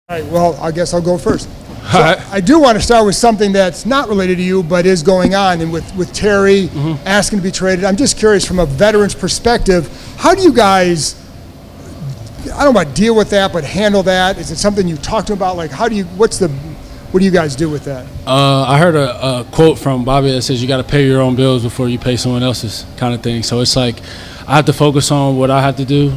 All right, well, I guess I'll go first. So I do want to start with something that's not related to you, but is going on, and with Terry asking to be traded. I'm just curious, from a veteran's perspective, how do you guys, I don't know about deal with that, but handle that? Is it something you talk to about? Like, what do you guys do with that? I heard a quote from Bobby that says you got to pay your own bills before you pay someone else's, kind of thing. So it's like I have to focus on what I have to do.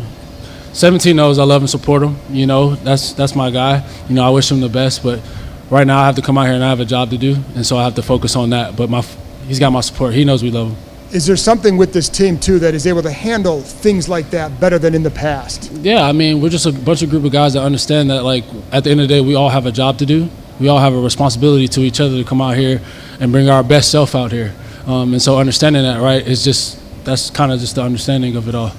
17 knows I love and support him. You know, that's my guy. You know, I wish him the best, but right now I have to come out here and I have a job to do, and so I have to focus on that. But he's got my support. He knows we love him. Is there something with this team, too, that is able to handle things like that better than in the past? Yeah, I mean, we're just a group of guys that understand that, like, at the end of the day, we all have a job to do. We all have a responsibility to each other to come out here and bring our best self out here. And so understanding that, right, that's kind of just the understanding of it all.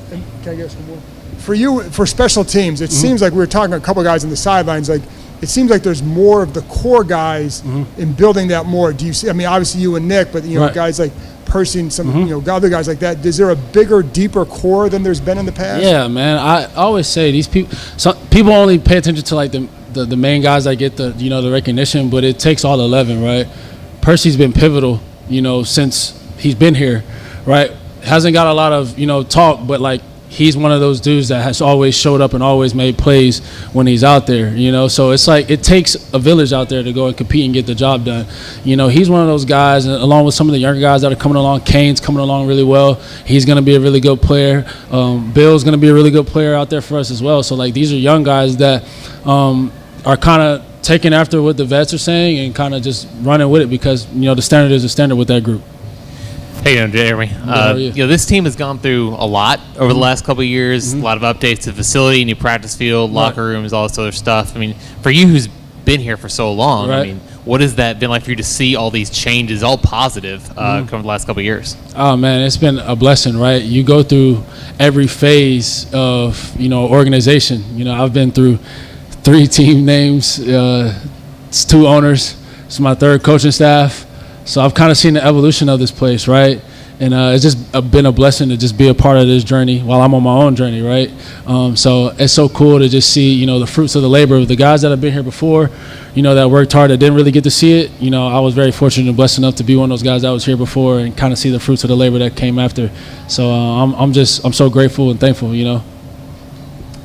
And can I get some more? For you, for special teams, it seems like we were talking to a couple guys on the sidelines, like, it seems like there's more of the core guys in building that more. Do you see? I mean, obviously you and Nick, but right. Guys like Percy and some other guys like that. Is there a bigger, deeper core than there's been in the past? Yeah, man. I always say these people only pay attention to like the main guys that get the the recognition, but it takes all 11, right? Percy's been pivotal, since he's been here, right? Hasn't got a lot of talk, but like, he's one of those dudes that has always showed up and always made plays when he's out there, So it's like it takes a village out there to go and compete and get the job done. He's one of those guys, and along with some of the younger guys that are coming along. Kane's coming along really well. He's going to be a really good player. Bill's going to be a really good player out there for us as well. So, like, these are young guys that are kind of taking after what the vets are saying and kind of just running with it because, the standard is a standard with that group. Hey, I'm Jeremy. This team has gone through a lot over the last couple of years. A lot of updates to the facility, new practice field, locker rooms, all this other stuff. I mean, for you who's been here for so long, I mean, what has that been like for you to see all these changes, all positive, come the last couple of years? Oh, man, it's been a blessing, right? You go through every phase of, organization. I've been through 3 team names, it's 2 owners. It's my 3rd coaching staff. So I've kind of seen the evolution of this place, right? And it's just been a blessing to just be a part of this journey while I'm on my own journey, right? So it's so cool to just see, the fruits of the labor of the guys that have been here before, that worked hard, that didn't really get to see it. I was very fortunate and blessed enough to be one of those guys that was here before and kind of see the fruits of the labor that came after. So I'm so grateful and thankful,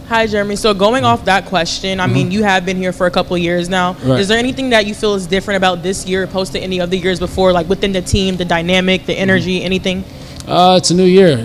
Hi, Jeremy. So going off that question, I mean, you have been here for a couple of years now. Right. Is there anything that you feel is different about this year opposed to any other years before, like within the team, the dynamic, the energy, anything? It's a new year,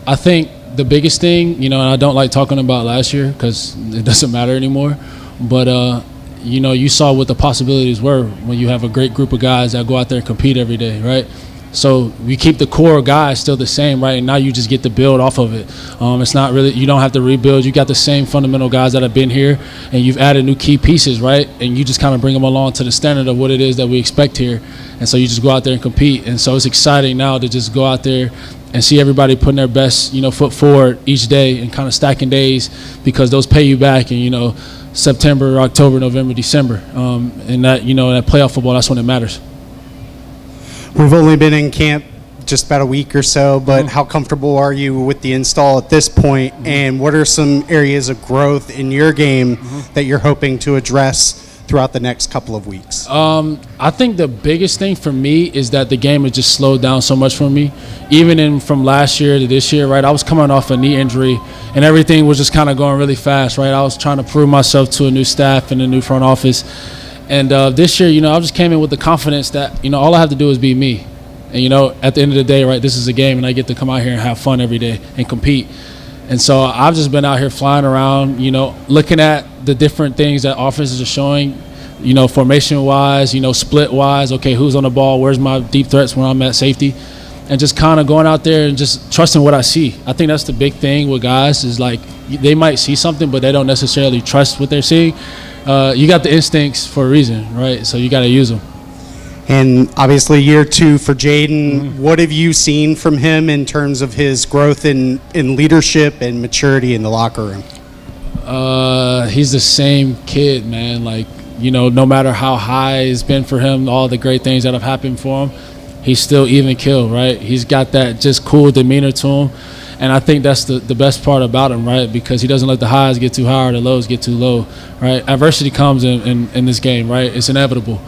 I think the biggest thing, and I don't like talking about last year because it doesn't matter anymore, but, you saw what the possibilities were when you have a great group of guys that go out there and compete every day, right? So we keep the core guys still the same, right? And now you just get to build off of it. It's not really, you don't have to rebuild. You got the same fundamental guys that have been here, and you've added new key pieces, right? And you just kind of bring them along to the standard of what it is that we expect here. And so you just go out there and compete. And so it's exciting now to just go out there and see everybody putting their best, foot forward each day and kind of stacking days because those pay you back in, September, October, November, December. And that, that playoff football, that's when it matters. We've only been in camp just about a week or so, but how comfortable are you with the install at this point? And what are some areas of growth in your game that you're hoping to address throughout the next couple of weeks? I think the biggest thing for me is that the game has just slowed down so much for me. Even from last year to this year, right? I was coming off a knee injury, and everything was just kind of going really fast, right? I was trying to prove myself to a new staff and a new front office. And this year, I just came in with the confidence that, all I have to do is be me. And, at the end of the day, right, this is a game, and I get to come out here and have fun every day and compete. And so I've just been out here flying around, looking at the different things that offenses are showing, formation-wise, split-wise. Okay, who's on the ball? Where's my deep threats when I'm at safety? And just kind of going out there and just trusting what I see. I think that's the big thing with guys is, like, they might see something, but they don't necessarily trust what they're seeing. You got the instincts for a reason, right? So you got to use them. And obviously year 2 for Jaden. What have you seen from him in terms of his growth in leadership and maturity in the locker room? He's the same kid, man. Like, no matter how high it's been for him, all the great things that have happened for him, he's still even killed, right? He's got that just cool demeanor to him. And I think that's the best part about him, right? Because he doesn't let the highs get too high or the lows get too low, right? Adversity comes in this game, right? It's inevitable.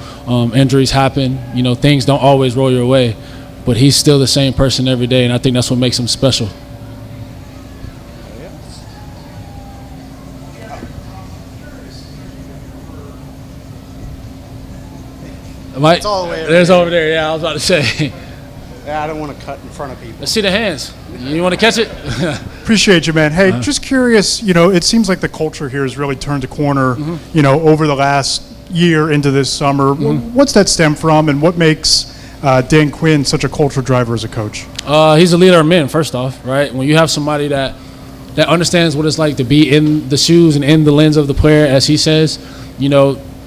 Injuries happen. Things don't always roll your way. But he's still the same person every day, and I think that's what makes him special. It's all the way over there's there. over there. Yeah, I was about to say. Yeah, I don't want to cut in front of people. Let's see the hands. You want to catch it? Appreciate you, man. Hey, just curious, it seems like the culture here has really turned a corner, over the last year into this summer. What's that stem from, and what makes Dan Quinn such a culture driver as a coach? He's a leader of men, first off, right? When you have somebody that understands what it's like to be in the shoes and in the lens of the player, as he says,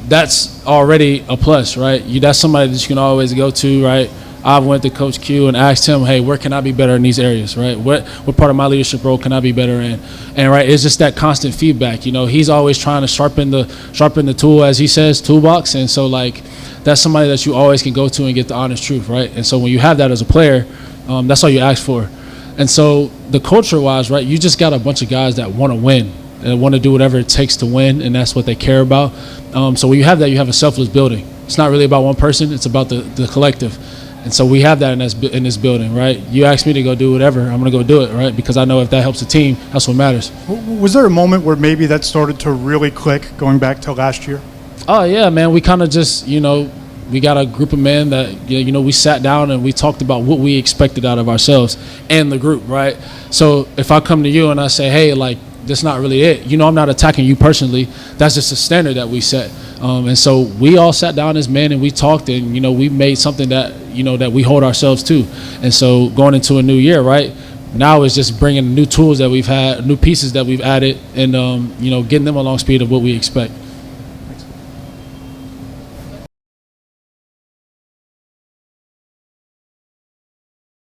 that's already a plus, right? That's somebody that you can always go to, right? I went to Coach Q and asked him, hey, where can I be better in these areas, right? What part of my leadership role can I be better in? And right, it's just that constant feedback. He's always trying to sharpen the tool, as he says, toolbox. And so that's somebody that you always can go to and get the honest truth, right? And so when you have that as a player, that's all you ask for. And so the culture-wise, right, you just got a bunch of guys that want to win and want to do whatever it takes to win, and that's what they care about. So when you have that, you have a selfless building. It's not really about one person. It's about the collective. And so we have that in this building, right? You ask me to go do whatever, I'm going to go do it, right? Because I know if that helps the team, that's what matters. Was there a moment where maybe that started to really click going back to last year? Oh, yeah, man. We kind of just, we got a group of men that, we sat down and we talked about what we expected out of ourselves and the group, right? So if I come to you and I say, hey, that's not really it. I'm not attacking you personally. That's just a standard that we set. And so we all sat down as men and we talked, and, we made something that, that we hold ourselves to. And so going into a new year, right, now it's just bringing new tools that we've had, new pieces that we've added, and, getting them along speed of what we expect.